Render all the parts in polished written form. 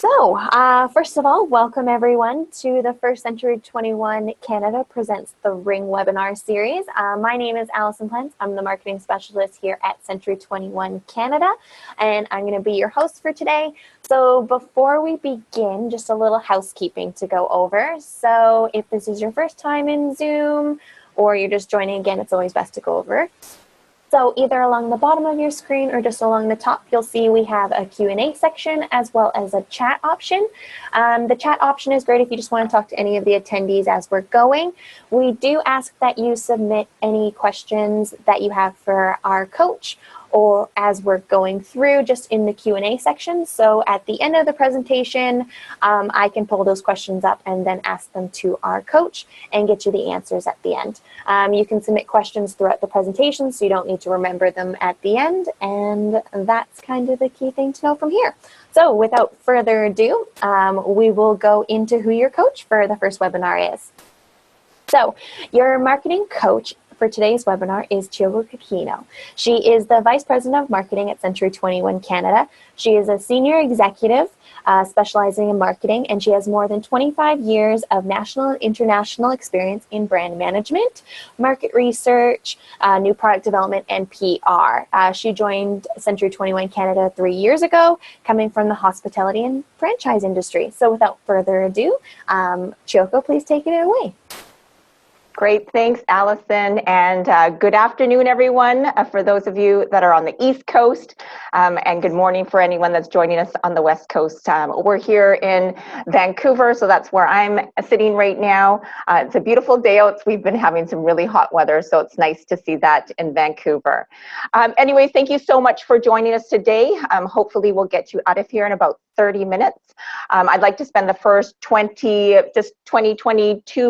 First of all, welcome everyone to the first Century 21 Canada Presents the Ring webinar series. My name is Allison Plants. I'm the marketing specialist here at Century 21 Canada, and I'm going to be your host for today. So before we begin, just a little housekeeping to go over. So if this is your first time in Zoom or you're just joining again, it's always best to go over. So either along the bottom of your screen or just along the top, you'll see we have a Q&A section as well as a chat option. The chat option is great if you just want to talk to any of the attendees as we're going. We do ask that you submit any questions that you have for our coach or as we're going through just in the Q&A section. So at the end of the presentation, I can pull those questions up and then ask them to our coach and get you the answers at the end. You can submit questions throughout the presentation, so you don't need to remember them at the end. And that's kind of the key thing to know from here. So without further ado, we will go into who your coach for the first webinar is. So your marketing coach for today's webinar is Chiyoko Kakino. She is the Vice President of Marketing at Century 21 Canada. She is a senior executive specializing in marketing, and she has more than 25 years of national and international experience in brand management, market research, new product development, and PR. She joined Century 21 Canada 3 years ago, coming from the hospitality and franchise industry. So without further ado, Chiyoko, please take it away. Great, thanks, Allison, and good afternoon, everyone, for those of you that are on the East Coast, and good morning for anyone that's joining us on the West Coast. We're here in Vancouver, so that's where I'm sitting right now. It's a beautiful day out. We've been having some really hot weather, so it's nice to see that in Vancouver. Anyway, thank you so much for joining us today. Hopefully, we'll get you out of here in about 30 minutes. I'd like to spend the first 22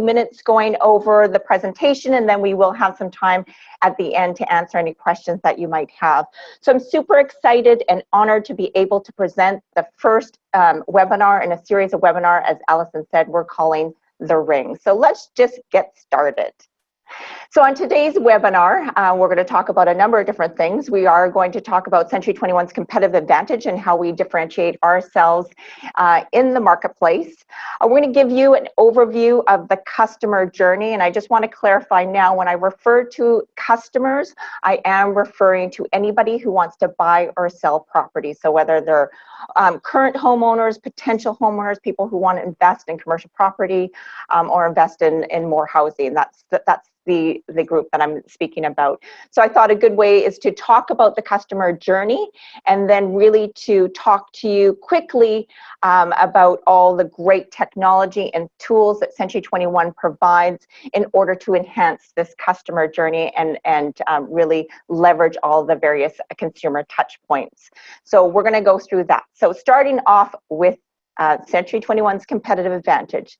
minutes going over the presentation, and then we will have some time at the end to answer any questions that you might have. So I'm super excited and honored to be able to present the first webinar in a series of webinars, as Allison said, we're calling The Ring. So let's just get started. So on today's webinar, we're going to talk about a number of different things. We are going to talk about Century 21's competitive advantage and how we differentiate ourselves in the marketplace. We're going to give you an overview of the customer journey. And I just want to clarify now, when I refer to customers, I am referring to anybody who wants to buy or sell property. So whether they're current homeowners, potential homeowners, people who want to invest in commercial property or invest in more housing. That's the group that I'm speaking about. So I thought a good way is to talk about the customer journey and then really to talk to you quickly about all the great technology and tools that Century 21 provides in order to enhance this customer journey and really leverage all the various consumer touch points. So we're going to go through that. So starting off with Century 21's competitive advantage.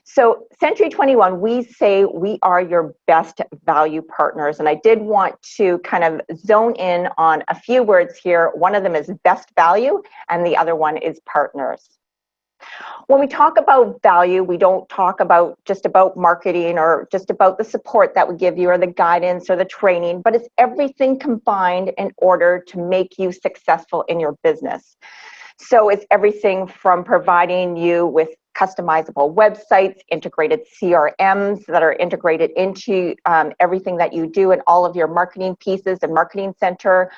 So Century 21, we say we are your best value partners. And I did want to kind of zone in on a few words here. One of them is best value, and the other one is partners. When we talk about value, we don't talk about just about marketing or just about the support that we give you or the guidance or the training, but it's everything combined in order to make you successful in your business. So it's everything from providing you with customizable websites, integrated CRMs that are integrated into everything that you do and all of your marketing pieces and marketing center.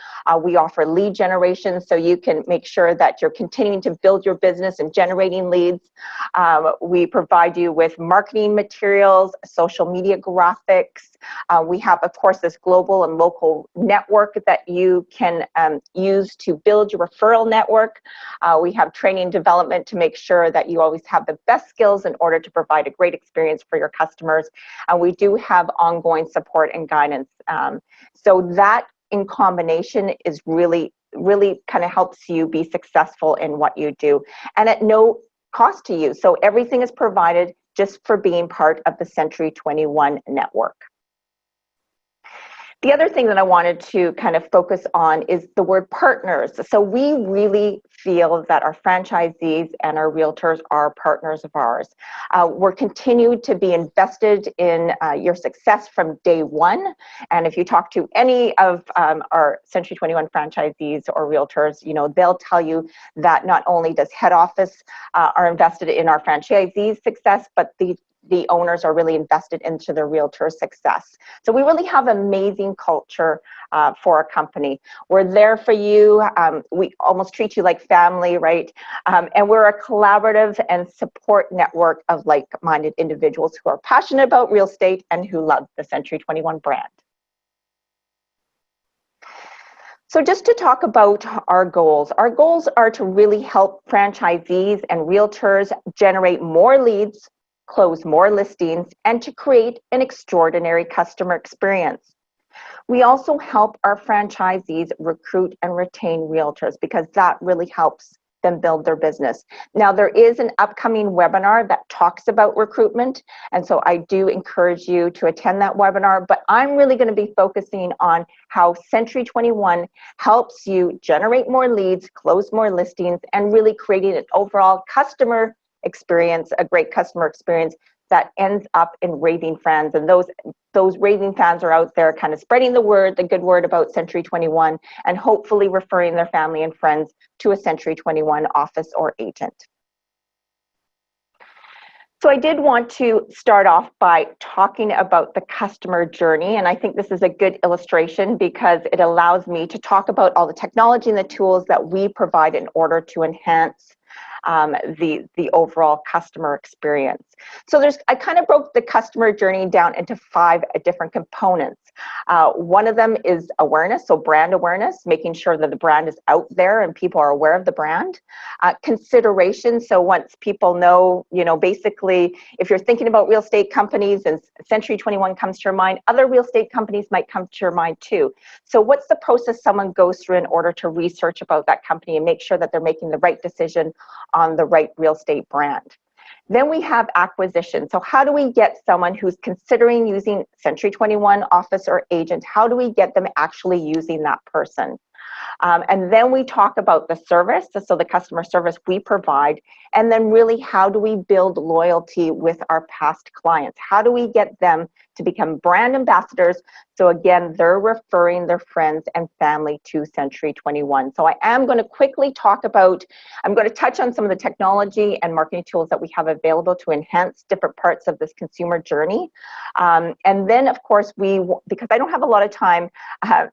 We offer lead generation so you can make sure that you're continuing to build your business and generating leads. We provide you with marketing materials, social media graphics. We have, of course, this global and local network that you can use to build your referral network. We have training and development to make sure that you always have the best skills in order to provide a great experience for your customers. And we do have ongoing support and guidance. So that in combination is really kind of helps you be successful in what you do and at no cost to you. So everything is provided just for being part of the Century 21 network. The other thing that I wanted to kind of focus on is the word partners. So we really feel that our franchisees and our realtors are partners of ours. We're continued to be invested in your success from day one. And if you talk to any of our Century 21 franchisees or realtors, you know, they'll tell you that not only does head office are invested in our franchisees' success, but the owners are really invested into the realtor success. So we really have amazing culture for our company. We're there for you. We almost treat you like family, right? And we're a collaborative and support network of like-minded individuals who are passionate about real estate and who love the Century 21 brand. So just to talk about our goals are to really help franchisees and realtors generate more leads, close more listings, and to create an extraordinary customer experience. We also help our franchisees recruit and retain realtors because that really helps them build their business. Now, there is an upcoming webinar that talks about recruitment, and so I do encourage you to attend that webinar, but I'm really going to be focusing on how Century 21 helps you generate more leads, close more listings, and really creating an overall customer experience, a great customer experience that ends up in raving fans. And those raving fans are out there kind of spreading the good word about Century 21, and hopefully referring their family and friends to a Century 21 office or agent. So I did want to start off by talking about the customer journey, and I think this is a good illustration because it allows me to talk about all the technology and the tools that we provide in order to enhance the overall customer experience. So I kind of broke the customer journey down into 5 different components. One of them is awareness, so brand awareness, making sure that the brand is out there and people are aware of the brand. Consideration, so once people know, you know, basically, if you're thinking about real estate companies and Century 21 comes to your mind, other real estate companies might come to your mind too. So what's the process someone goes through in order to research about that company and make sure that they're making the right decision on the right real estate brand? Then we have acquisition. So how do we get someone who's considering using Century 21 office or agent, how do we get them actually using that person? And then we talk about the service, so the customer service we provide, and then really how do we build loyalty with our past clients? How do we get them to become brand ambassadors? So again, they're referring their friends and family to Century 21. So I am going to quickly talk about, I'm going to touch on some of the technology and marketing tools that we have available to enhance different parts of this consumer journey. And then of course, because I don't have a lot of time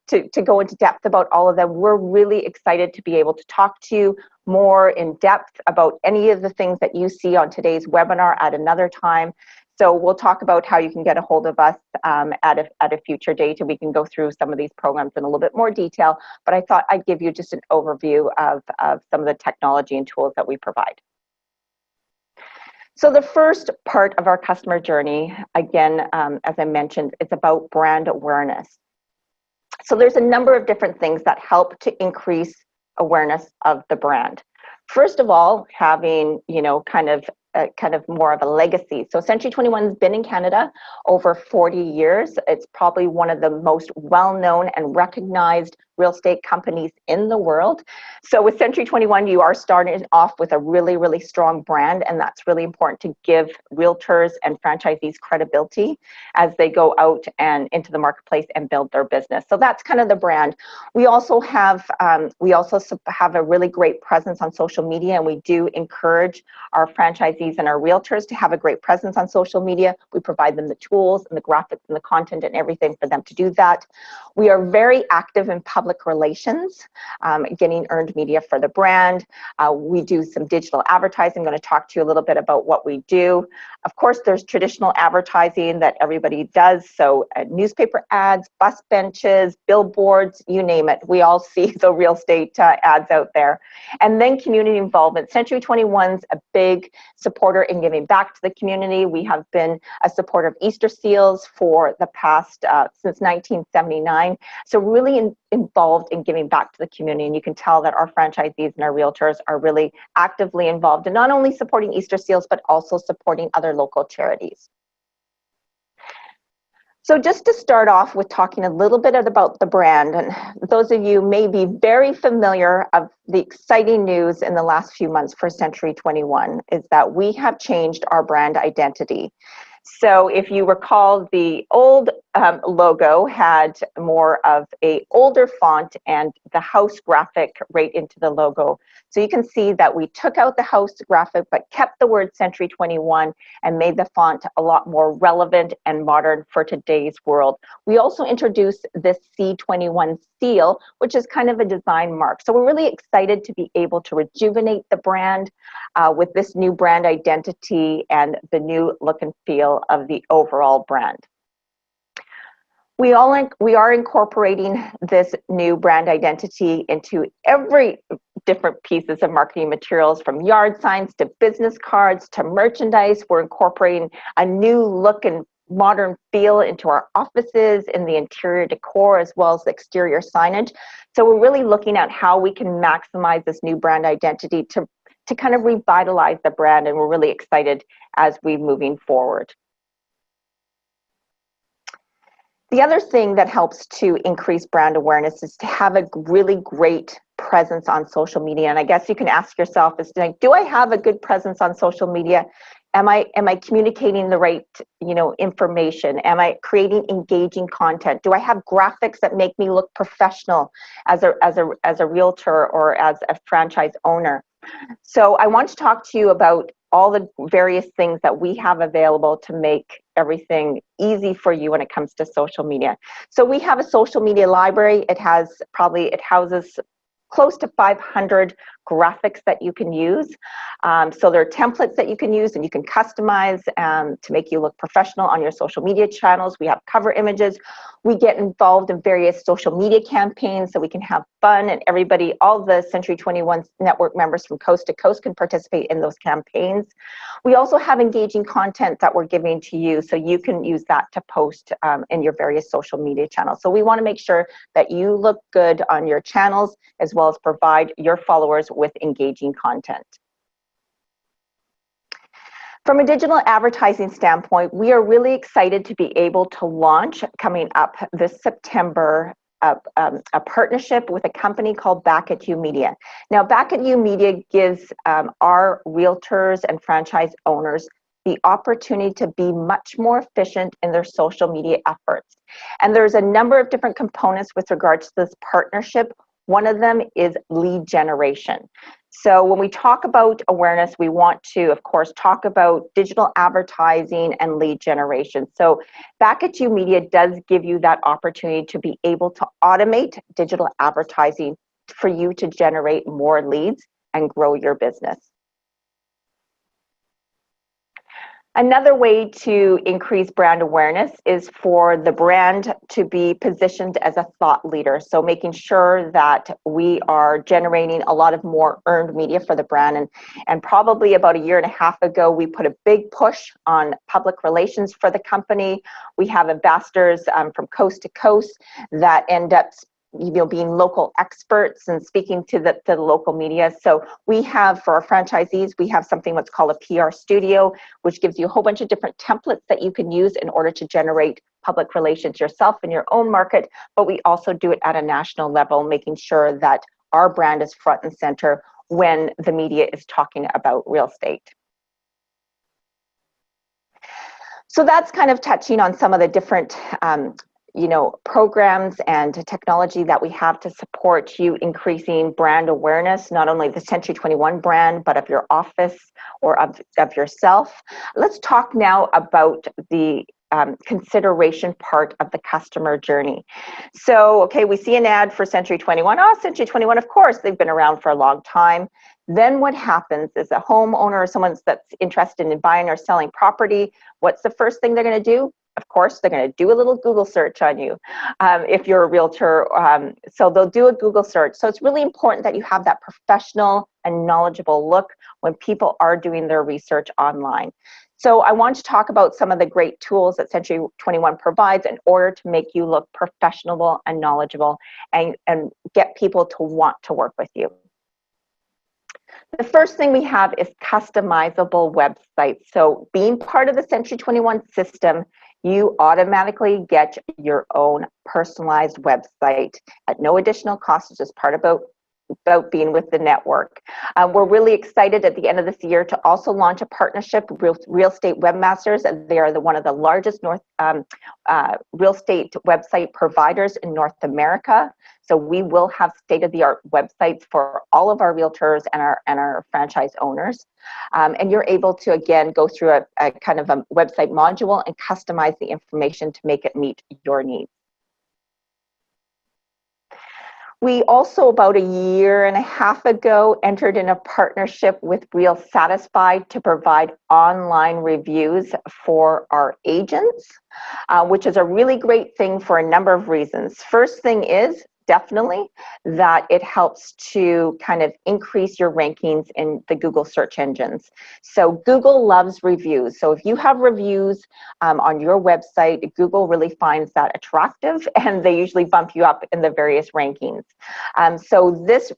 to go into depth about all of them, we're really excited to be able to talk to you more in depth about any of the things that you see on today's webinar at another time. So we'll talk about how you can get a hold of us at a future date, and we can go through some of these programs in a little bit more detail. But I thought I'd give you just an overview of some of the technology and tools that we provide. So the first part of our customer journey, again, as I mentioned, it's about brand awareness. So there's a number of different things that help to increase awareness of the brand. First of all, having, you know, kind of more of a legacy. So Century 21 has been in Canada over 40 years. It's probably one of the most well-known and recognized real estate companies in the world. So with Century 21, you are starting off with a really, really strong brand, and that's really important to give realtors and franchisees credibility as they go out and into the marketplace and build their business. So that's kind of the brand. We also have a really great presence on social media, and we do encourage our franchisees and our realtors to have a great presence on social media. We provide them the tools and the graphics and the content and everything for them to do that. We are very active in public relations, getting earned media for the brand. We do some digital advertising. I'm going to talk to you a little bit about what we do. Of course, there's traditional advertising that everybody does. So newspaper ads, bus benches, billboards, you name it. We all see the real estate ads out there. And then community involvement. Century 21's a big supporter in giving back to the community. We have been a supporter of Easter seals for the past, since 1979. So really involved in giving back to the community. And you can tell that our franchisees and our realtors are really actively involved in not only supporting Easter seals, but also supporting other local charities. So just to start off with talking a little bit about the brand, and those of you may be very familiar of the exciting news in the last few months for Century 21 is that we have changed our brand identity. So if you recall, the old logo had more of a older font and the house graphic right into the logo. So you can see that we took out the house graphic but kept the word Century 21 and made the font a lot more relevant and modern for today's world. We also introduced this C21 seal, which is kind of a design mark. So we're really excited to be able to rejuvenate the brand with this new brand identity and the new look and feel of the overall brand. We are incorporating this new brand identity into every different pieces of marketing materials, from yard signs to business cards to merchandise. We're incorporating a new look and modern feel into our offices, in the interior decor, as well as the exterior signage. So we're really looking at how we can maximize this new brand identity to kind of revitalize the brand, and we're really excited as we're moving forward. The other thing that helps to increase brand awareness is to have a really great presence on social media. And I guess you can ask yourself, is like, do I have a good presence on social media? Am I communicating the right, information? Am I creating engaging content? Do I have graphics that make me look professional as a realtor or as a franchise owner? So I want to talk to you about all the various things that we have available to make everything easy for you when it comes to social media. So we have a social media library. It houses close to 500 graphics that you can use. So there are templates that you can use and you can customize to make you look professional on your social media channels. We have cover images. We get involved in various social media campaigns so we can have fun, and everybody, all the Century 21 network members from coast to coast, can participate in those campaigns. We also have engaging content that we're giving to you, so you can use that to post in your various social media channels. So we want to make sure that you look good on your channels, as well as provide your followers with engaging content. From a digital advertising standpoint, we are really excited to be able to launch, coming up this September, a partnership with a company called Back at You Media. Now, Back at You Media gives our realtors and franchise owners the opportunity to be much more efficient in their social media efforts. And there's a number of different components with regards to this partnership. One of them is lead generation. So when we talk about awareness, we want to, of course, talk about digital advertising and lead generation. So Back at You Media does give you that opportunity to be able to automate digital advertising for you to generate more leads and grow your business. Another way to increase brand awareness is for the brand to be positioned as a thought leader. So making sure that we are generating a lot of more earned media for the brand. And probably about a year and a half ago, we put a big push on public relations for the company. We have ambassadors from coast to coast that end up being local experts and speaking to the local media. So we have, for our franchisees, we have something what's called a PR studio, which gives you a whole bunch of different templates that you can use in order to generate public relations yourself in your own market. But we also do it at a national level, making sure that our brand is front and center when the media is talking about real estate. So that's kind of touching on some of the different programs and technology that we have to support you increasing brand awareness, not only the Century 21 brand, but of your office or of yourself. Let's talk now about the consideration part of the customer journey. So, okay, we see an ad for Century 21. Oh, Century 21, of course, they've been around for a long time. Then what happens is a homeowner or someone that's interested in buying or selling property, what's the first thing they're going to do? Of course, they're going to do a little Google search on you if you're a realtor. So they'll do a Google search. So it's really important that you have that professional and knowledgeable look when people are doing their research online. So I want to talk about some of the great tools that Century 21 provides in order to make you look professional and knowledgeable and get people to want to work with you. The first thing we have is customizable websites. So being part of the Century 21 system, you automatically get your own personalized website at no additional cost. It's just part about being with the network. We're really excited at the end of this year to also launch a partnership with Real Estate Webmasters. They are one of the largest real estate website providers in North America. So we will have state-of-the-art websites for all of our realtors and our franchise owners. And you're able to, again, go through a kind of a website module and customize the information to make it meet your needs. We also, about a year and a half ago, entered in a partnership with Real Satisfied to provide online reviews for our agents, which is a really great thing for a number of reasons. First thing is definitely that it helps to kind of increase your rankings in the Google search engines. So Google loves reviews. So if you have reviews on your website, Google really finds that attractive, and they usually bump you up in the various rankings. So this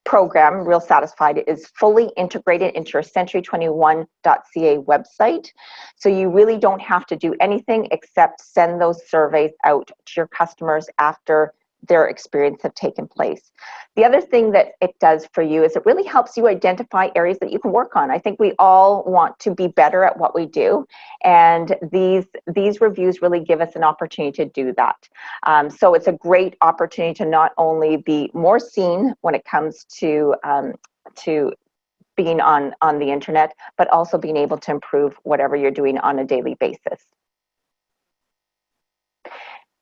program, Real Satisfied, is fully integrated into your century21.ca website. So you really don't have to do anything except send those surveys out to your customers after their experience have taken place. The other thing that it does for you is it really helps you identify areas that you can work on. I think we all want to be better at what we do, and these reviews really give us an opportunity to do that. So it's a great opportunity to not only be more seen when it comes to being on the internet, but also being able to improve whatever you're doing on a daily basis.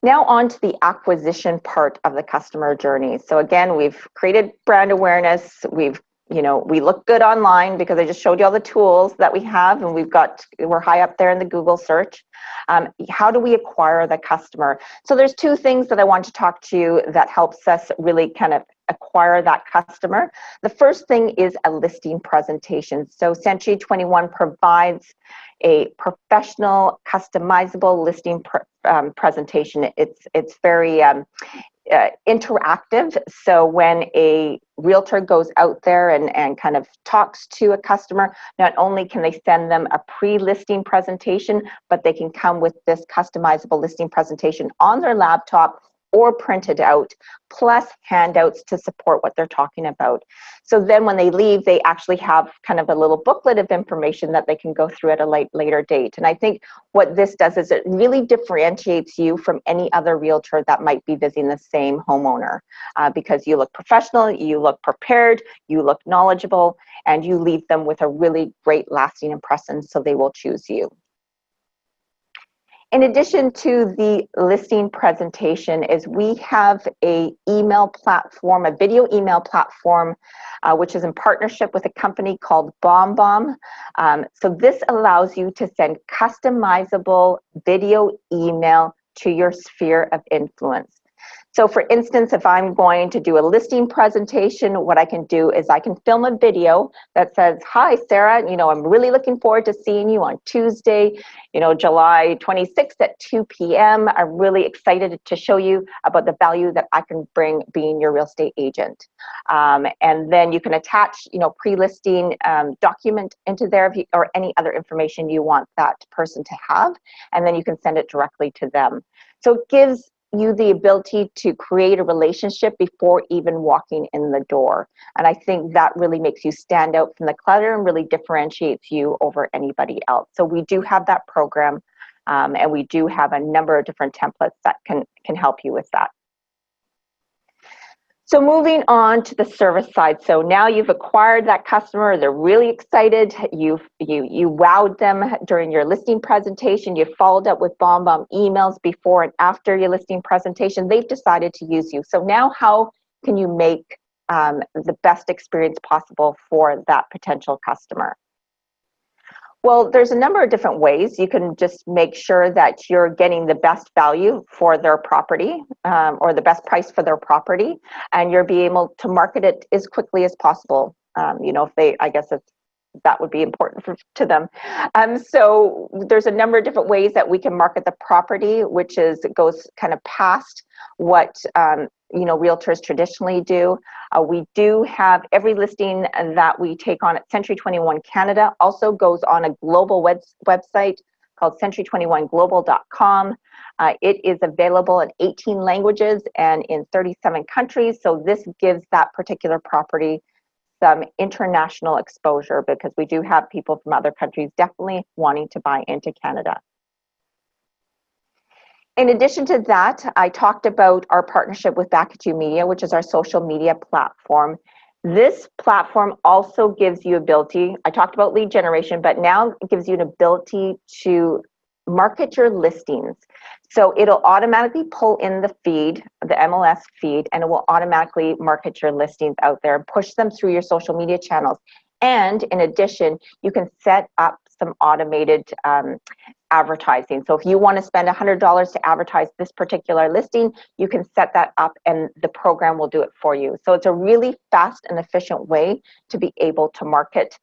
Now on to the acquisition part of the customer journey. So again, we've created brand awareness. We look good online because I just showed you all the tools that we have, and we're high up there in the Google search. How do we acquire the customer? So there's two things that I want to talk to you that helps us really kind of acquire that customer. The first thing is a listing presentation. So Century 21 provides a professional, customizable listing presentation. It's very interactive. So when a realtor goes out there and kind of talks to a customer, not only can they send them a pre-listing presentation, but they can come with this customizable listing presentation on their laptop or printed out, plus handouts to support what they're talking about. So then when they leave, they actually have kind of a little booklet of information that they can go through at a later date. And I think what this does is it really differentiates you from any other realtor that might be visiting the same homeowner, because you look professional, you look prepared, you look knowledgeable, and you leave them with a really great lasting impression, so they will choose you. In addition to the listing presentation, is we have a email platform, a video email platform, which is in partnership with a company called BombBomb. So this allows you to send customizable video email to your sphere of influence. So for instance, if I'm going to do a listing presentation, what I can do is I can film a video that says, "Hi, Sarah, I'm really looking forward to seeing you on Tuesday, July 26th at 2 p.m. I'm really excited to show you about the value that I can bring being your real estate agent." And then you can attach, pre-listing document into there or any other information you want that person to have, and then you can send it directly to them. So it gives you the ability to create a relationship before even walking in the door. And I think that really makes you stand out from the clutter and really differentiates you over anybody else. So we do have that program, and we do have a number of different templates that can help you with that. So moving on to the service side. So now you've acquired that customer, they're really excited, you wowed them during your listing presentation, you followed up with BombBomb emails before and after your listing presentation, they've decided to use you. So now how can you make the best experience possible for that potential customer? Well, there's a number of different ways. You can just make sure that you're getting the best value for their property, or the best price for their property, and you're being able to market it as quickly as possible. That would be important to them. So there's a number of different ways that we can market the property, which goes kind of past what realtors traditionally do. We do have every listing that we take on at Century 21 Canada also goes on a global website. called century21global.com. It is available in 18 languages and in 37 countries. So this gives that particular property some international exposure, because we do have people from other countries definitely wanting to buy into Canada. In addition to that, I talked about our partnership with Bakatu Media, which is our social media platform. This platform also gives you ability, I talked about lead generation, but now it gives you an ability to market your listings. So it'll automatically pull in the feed, the MLS feed, and it will automatically market your listings out there and push them through your social media channels. And in addition, you can set up some automated advertising. So if you want to spend $100 to advertise this particular listing, you can set that up and the program will do it for you. So it's a really fast and efficient way to be able to market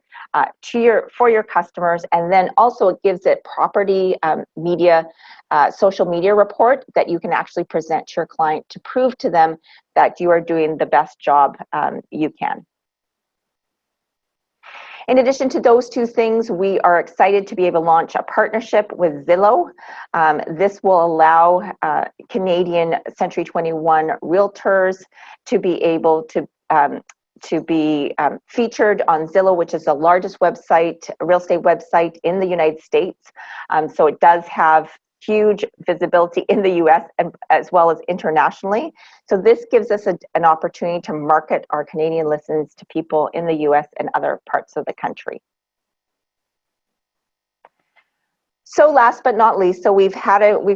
for your customers. And then also it gives it property media, social media report that you can actually present to your client to prove to them that you are doing the best job you can. In addition to those two things, we are excited to be able to launch a partnership with Zillow. This will allow Canadian Century 21 realtors to be able to be featured on Zillow, which is the largest website, real estate website in the United States. So it does have huge visibility in the US and as well as internationally. So this gives us an opportunity to market our Canadian listings to people in the US and other parts of the country. So last but not least, so we've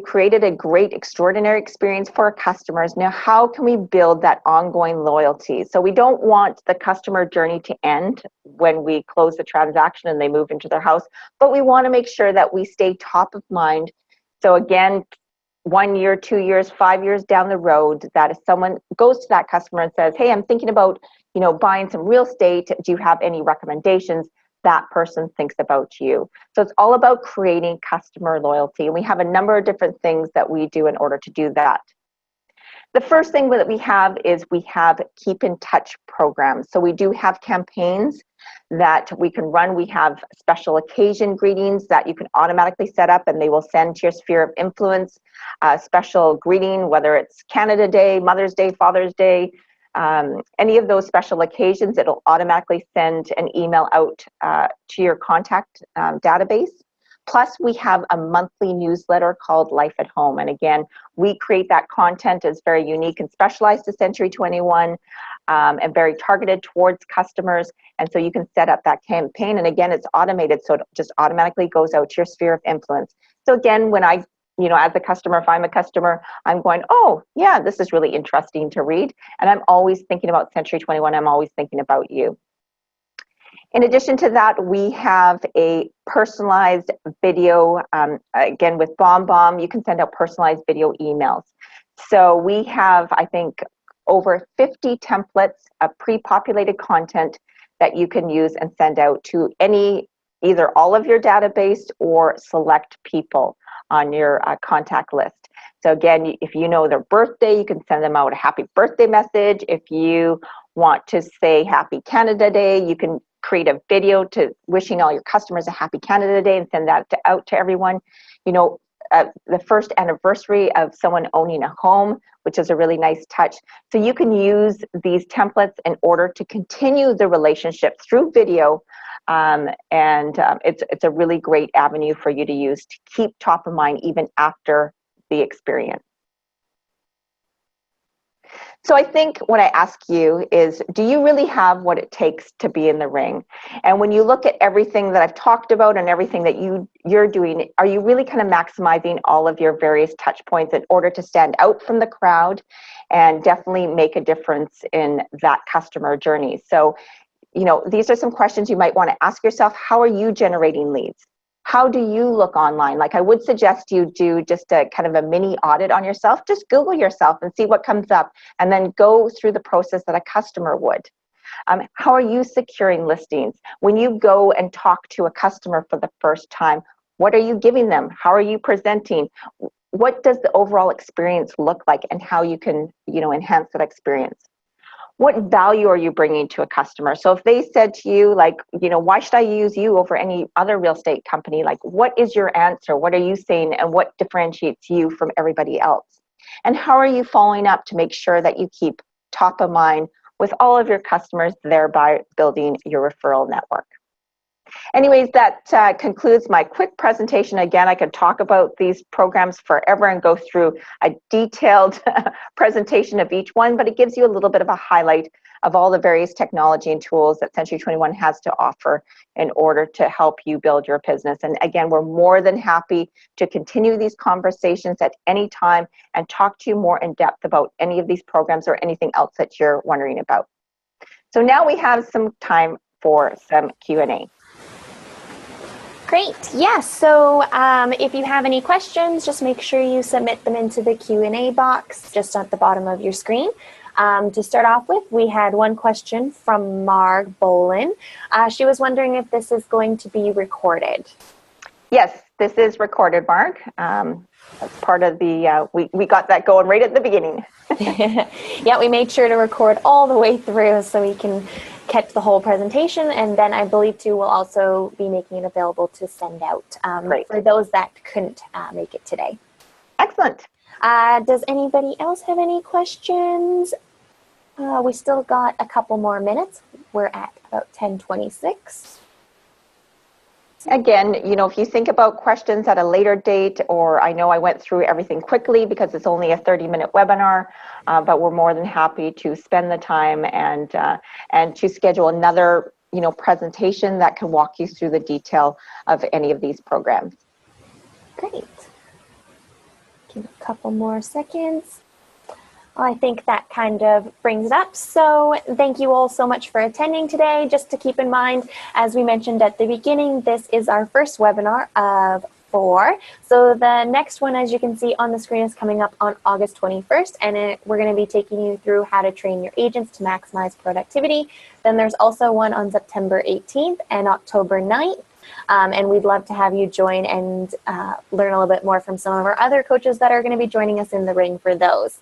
created a great, extraordinary experience for our customers. Now, how can we build that ongoing loyalty? So we don't want the customer journey to end when we close the transaction and they move into their house, but we want to make sure that we stay top of mind. So again, 1 year, 2 years, 5 years down the road, that if someone goes to that customer and says, hey, I'm thinking about, buying some real estate, do you have any recommendations? That person thinks about you. So it's all about creating customer loyalty. And we have a number of different things that we do in order to do that. The first thing that we have is we have keep in touch programs. So we do have campaigns that we can run. We have special occasion greetings that you can automatically set up and they will send to your sphere of influence, special greeting, whether it's Canada Day, Mother's Day, Father's Day, any of those special occasions, it'll automatically send an email out to your contact database. Plus, we have a monthly newsletter called Life at Home. And again, we create that content as very unique and specialized to Century 21 and very targeted towards customers. And so you can set up that campaign. And again, it's automated, so it just automatically goes out to your sphere of influence. So again, when I, as a customer, if I'm a customer, I'm going, oh, yeah, this is really interesting to read. And I'm always thinking about Century 21. I'm always thinking about you. In addition to that, we have a personalized video. Again, with BombBomb, you can send out personalized video emails. So we have, I think, over 50 templates of pre-populated content that you can use and send out to either all of your database or select people on your contact list. So again, if you know their birthday, you can send them out a happy birthday message. If you want to say Happy Canada Day, you can create a video to wishing all your customers a Happy Canada Day and send that out to everyone. The first anniversary of someone owning a home, which is a really nice touch. So you can use these templates in order to continue the relationship through video. It's a really great avenue for you to use to keep top of mind even after the experience. So I think what I ask you is, do you really have what it takes to be in the ring? And when you look at everything that I've talked about and everything that you're doing, are you really kind of maximizing all of your various touch points in order to stand out from the crowd and definitely make a difference in that customer journey? So, these are some questions you might want to ask yourself. How are you generating leads? How do you look online? Like, I would suggest you do just a kind of a mini audit on yourself. Just Google yourself and see what comes up, and then go through the process that a customer would. How are you securing listings? When you go and talk to a customer for the first time, what are you giving them? How are you presenting? What does the overall experience look like, and how you can, enhance that experience? What value are you bringing to a customer? So if they said to you, like, why should I use you over any other real estate company? Like, what is your answer? What are you saying? And what differentiates you from everybody else? And how are you following up to make sure that you keep top of mind with all of your customers, thereby building your referral network? Anyways, that concludes my quick presentation. Again, I could talk about these programs forever and go through a detailed presentation of each one, but it gives you a little bit of a highlight of all the various technology and tools that Century 21 has to offer in order to help you build your business. And again, we're more than happy to continue these conversations at any time and talk to you more in depth about any of these programs or anything else that you're wondering about. So now we have some time for some Q&A. Great. Yes. So if you have any questions, just make sure you submit them into the Q&A box just at the bottom of your screen. To start off with, we had one question from Marg Bolin. She was wondering if this is going to be recorded. Yes, this is recorded, Marg. That's part of the, we got that going right at the beginning. Yeah, we made sure to record all the way through so we can catch the whole presentation, and then I believe too we'll also be making it available to send out for those that couldn't make it today. Excellent. Does anybody else have any questions? We still got a couple more minutes. We're at about 10:26. Again, if you think about questions at a later date, or I know I went through everything quickly because it's only a 30-minute webinar, but we're more than happy to spend the time and to schedule another, presentation that can walk you through the detail of any of these programs. Great. Give it a couple more seconds. I think that kind of brings it up. So thank you all so much for attending today. Just to keep in mind, as we mentioned at the beginning, this is our first webinar of 4. So the next one, as you can see on the screen, is coming up on August 21st. And we're going to be taking you through how to train your agents to maximize productivity. Then there's also one on September 18th and October 9th. And we'd love to have you join and learn a little bit more from some of our other coaches that are going to be joining us in the ring for those.